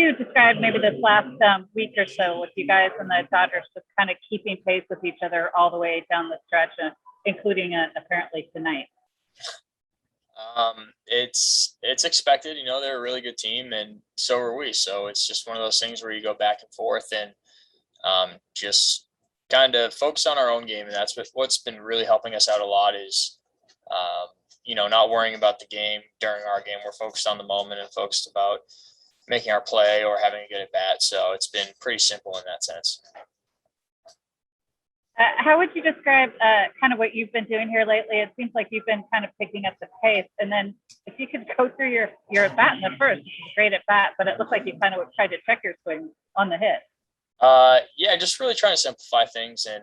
you describe maybe this last week or so with you guys and the Dodgers just kind of keeping pace with each other all the way down the stretch, including apparently tonight? It's expected. They're a really good team, and so are we. So it's just one of those things where you go back and forth and just kind of focus on our own game, and that's what's been really helping us out a lot is not worrying about the game during our game. We're focused on the moment and focused about making our play or having a good at bat. So it's been pretty simple in that sense. How would you describe kind of what you've been doing here lately? It seems like you've been kind of picking up the pace. And then if you could go through your at bat in the first, which is great at bat, but it looked like you kind of tried to check your swing on the hit. Yeah, just really trying to simplify things and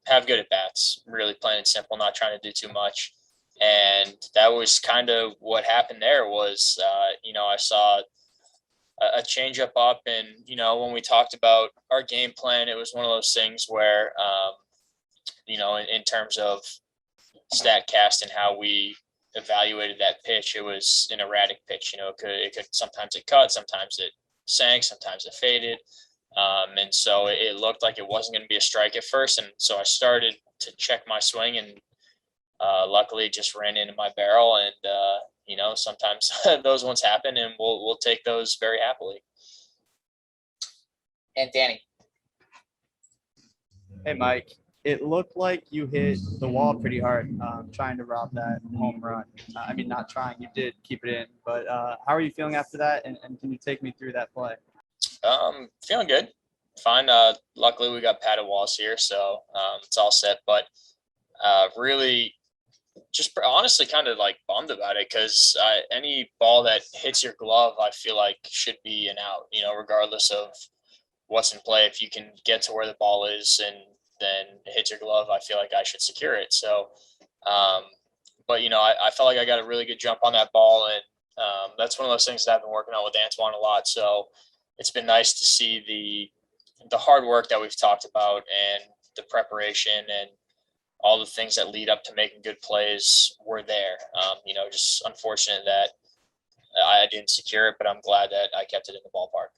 have good at bats, really plain and simple, not trying to do too much. And that was kind of what happened there was, I saw a change up. And, when we talked about our game plan, it was one of those things where, in terms of StatCast and how we evaluated that pitch, it was an erratic pitch. It could sometimes it cut, sometimes it sank, sometimes it faded. And so it looked like it wasn't going to be a strike at first. And so I started to check my swing and luckily it just ran into my barrel. And, sometimes those ones happen and we'll take those very happily. And Danny. Hey, Mike. It looked like you hit the wall pretty hard trying to rob that home run. Not trying, you did keep it in. But how are you feeling after that? And can you take me through that play? Feeling good. Fine. Luckily, we got padded walls here, so it's all set. But really, just honestly kind of like bummed about it because any ball that hits your glove, I feel like should be an out, regardless of what's in play. If you can get to where the ball is and then it hits your glove, I feel like I should secure it. So, but, I felt like I got a really good jump on that ball. And that's one of those things that I've been working on with Antoine a lot. So it's been nice to see the hard work that we've talked about and the preparation and all the things that lead up to making good plays were there. Just unfortunate that I didn't secure it, but I'm glad that I kept it in the ballpark.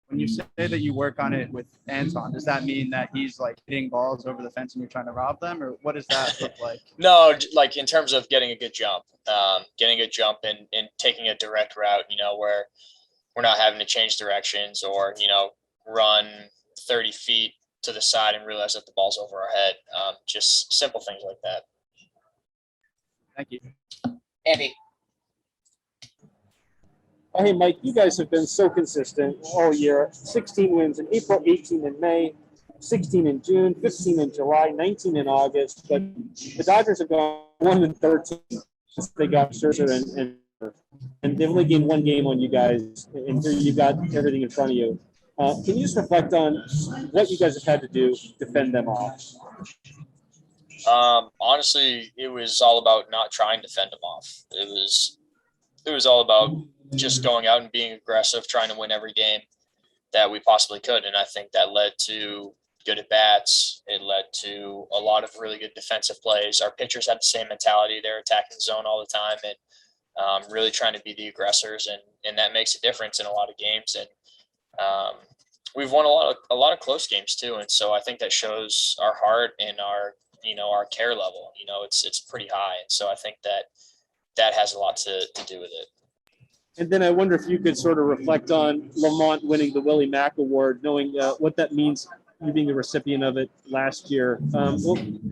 When you say that you work on it with Anton, does that mean that he's like hitting balls over the fence and you're trying to rob them, or what does that look like? No, like in terms of getting a good jump and taking a direct route, where we're not having to change directions or, run 30 feet to the side and realize that the ball's over our head. Just simple things like that. Thank you. Andy. Hey, Mike, you guys have been so consistent all year. 16 wins in April, 18 in May, 16 in June, 15 in July, 19 in August. But the Dodgers have gone 1-13 since they got Scherzer and they've only gained one game on you guys. And here you've got everything in front of you. Can you just reflect on what you guys have had to do to defend them off? Honestly, it was all about not trying to fend them off. It was all about just going out and being aggressive, trying to win every game that we possibly could. And I think that led to good at bats. It led to a lot of really good defensive plays. Our pitchers had the same mentality. They're attacking the zone all the time and really trying to be the aggressors. And that makes a difference in a lot of games. And we've won a lot of close games too. And so I think that shows our heart and our care level, it's pretty high. And so I think that has a lot to do with it. And then I wonder if you could sort of reflect on Lamont winning the Willie Mack Award, knowing what that means, you being the recipient of it last year.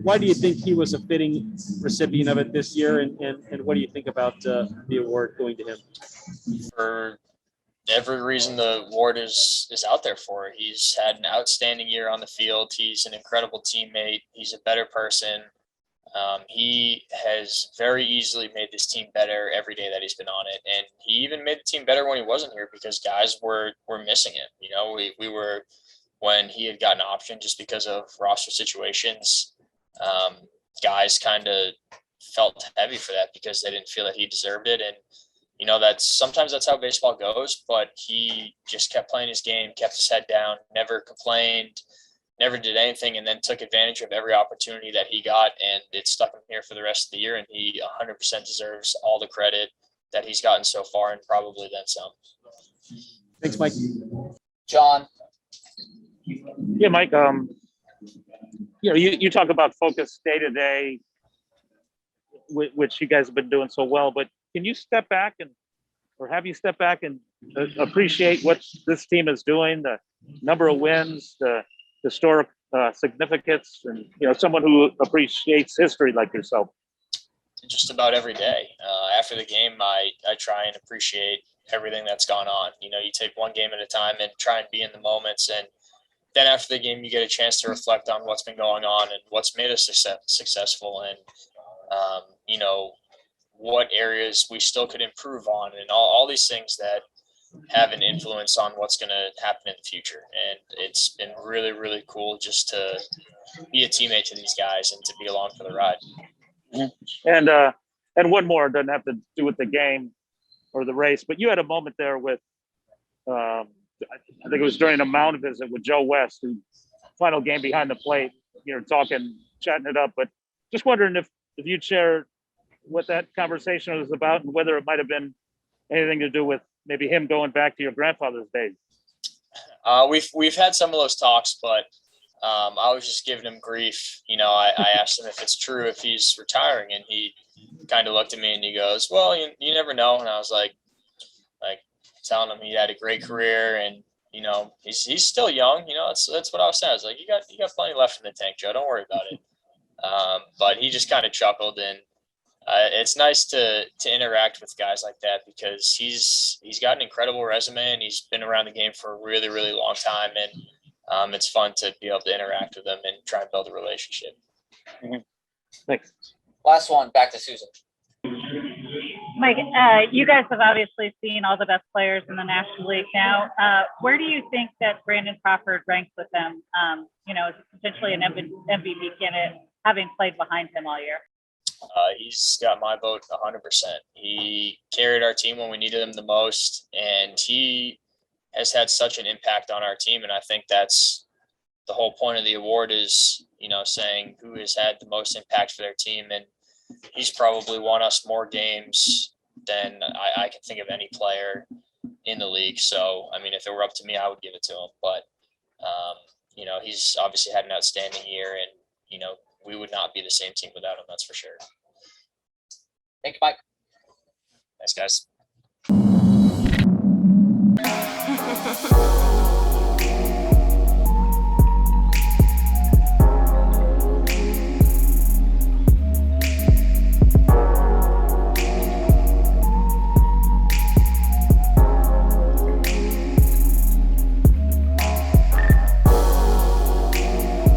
Why do you think he was a fitting recipient of it this year? And what do you think about the award going to him? For every reason the award is out there for. He's had an outstanding year on the field. He's an incredible teammate. He's a better person. He has very easily made this team better every day that he's been on it. And he even made the team better when he wasn't here because guys were missing him. We were, when he had gotten an option just because of roster situations, guys kind of felt heavy for that because they didn't feel that he deserved it. And, sometimes that's how baseball goes, but he just kept playing his game, kept his head down, never complained, never did anything, and then took advantage of every opportunity that he got, and it stuck him here for the rest of the year, and he 100% deserves all the credit that he's gotten so far and probably then some. Thanks, Mike. John. Yeah, Mike. You talk about focus day to day, which you guys have been doing so well. But can you step back or have you step back and appreciate what this team is doing? The number of wins, the historic significance, and someone who appreciates history like yourself. Just about every day. After the game, I try and appreciate everything that's gone on. You take one game at a time and try and be in the moments. And then after the game, you get a chance to reflect on what's been going on and what's made us successful, and what areas we still could improve on, and all these things that have an influence on what's going to happen in the future. And it's been really, really cool just to be a teammate to these guys and to be along for the ride. And one more, doesn't have to do with the game or the race, but you had a moment there with, I think it was during a mound visit with Joe West, who final game behind the plate, talking, chatting it up. But just wondering if you'd share what that conversation was about and whether it might have been anything to do with maybe him going back to your grandfather's days. We've had some of those talks, but I was just giving him grief. I asked him if it's true, if he's retiring, and he kind of looked at me and he goes, "Well, you never know." And I was like telling him he had a great career, and he's still young. That's what I was saying. I was like, you got plenty left in the tank, Joe. Don't worry about it. But he just kind of chuckled, and it's nice to interact with guys like that, because he's got an incredible resume and he's been around the game for a really, really long time, and it's fun to be able to interact with them and try and build a relationship. Mm-hmm. Thanks. Last one, back to Susan. Mike, you guys have obviously seen all the best players in the National League now. Where do you think that Brandon Crawford ranks with them? As potentially an MVP candidate, having played behind him all year. He's got my vote 100%. He carried our team when we needed him the most, and he has had such an impact on our team. And I think that's the whole point of the award is, saying who has had the most impact for their team. And he's probably won us more games than I can think of any player in the league. So, if it were up to me, I would give it to him. But, he's obviously had an outstanding year, and, we would not be the same team without him. That's for sure. Thank you, Mike. Thanks, guys.